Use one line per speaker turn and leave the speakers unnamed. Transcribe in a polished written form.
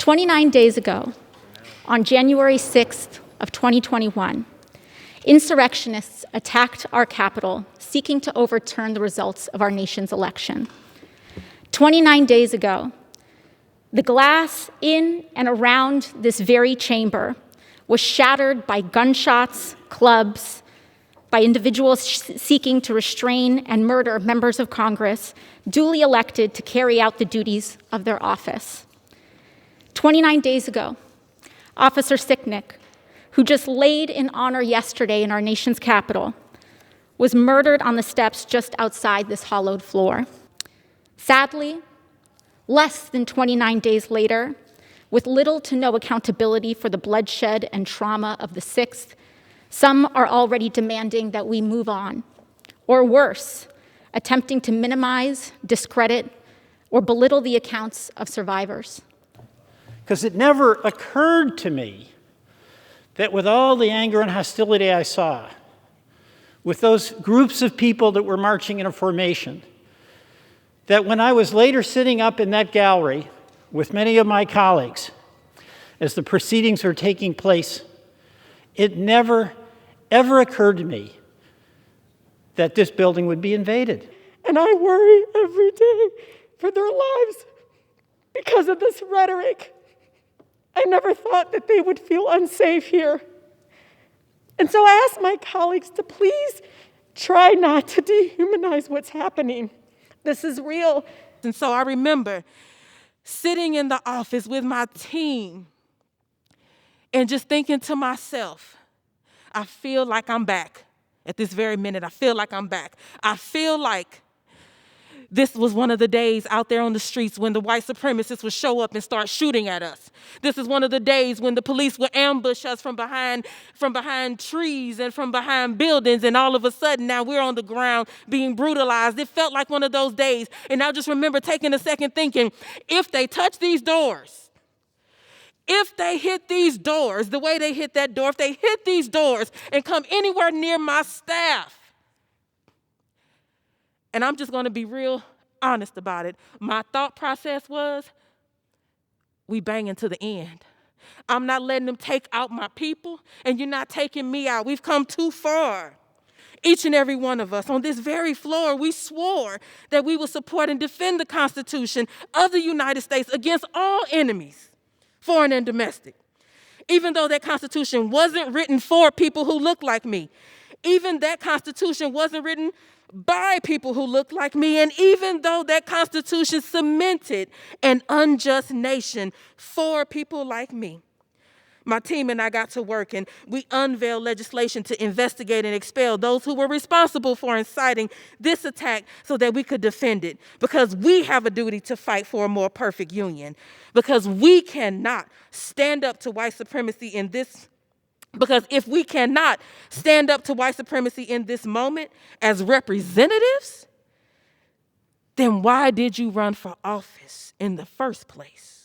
29 days ago, on January 6th of 2021, insurrectionists attacked our Capitol, seeking to overturn the results of our nation's election. 29 days ago, the glass in and around this very chamber was shattered by gunshots, clubs, by individuals seeking to restrain and murder members of Congress duly elected to carry out the duties of their office. 29 days ago, Officer Sicknick, who just laid in honor yesterday in our nation's capital, was murdered on the steps just outside this hollowed floor. Sadly, less than 29 days later, with little to no accountability for the bloodshed and trauma of the 6th, some are already demanding that we move on, or worse, attempting to minimize, discredit, or belittle the accounts of survivors.
Because it never occurred to me that with all the anger and hostility I saw, with those groups of people that were marching in a formation, that when I was later sitting up in that gallery with many of my colleagues as the proceedings were taking place, it never, ever occurred to me that this building would be invaded.
And I worry every day for their lives because of this rhetoric. I never thought that they would feel unsafe here. And so I asked my colleagues to please try not to dehumanize what's happening. This is real.
And so I remember sitting in the office with my team and just thinking to myself, I feel like I'm back. At this very minute, I feel like I'm back. I feel like this was one of the days out there on the streets when the white supremacists would show up and start shooting at us. This is one of the days when the police would ambush us from behind trees and from behind buildings, and all of a sudden now we're on the ground being brutalized. It felt like one of those days, and I just remember taking a second thinking, if they touch these doors, if they hit these doors the way they hit that door, if they hit these doors and come anywhere near my staff, and I'm just going to be real honest about it. My thought process was, we banging to the end. I'm not letting them take out my people, and you're not taking me out. We've come too far. Each and every one of us on this very floor, we swore that we would support and defend the Constitution of the United States against all enemies, foreign and domestic. Even though that Constitution wasn't written for people who look like me. Even that Constitution wasn't written by people who look like me, and even though that Constitution cemented an unjust nation for people like me. My team and I got to work, and we unveiled legislation to investigate and expel those who were responsible for inciting this attack so that we could defend it, because we have a duty to fight for a more perfect union, because we cannot stand up to white supremacy in this. Because if we cannot stand up to white supremacy in this moment as representatives, then why did you run for office in the first place?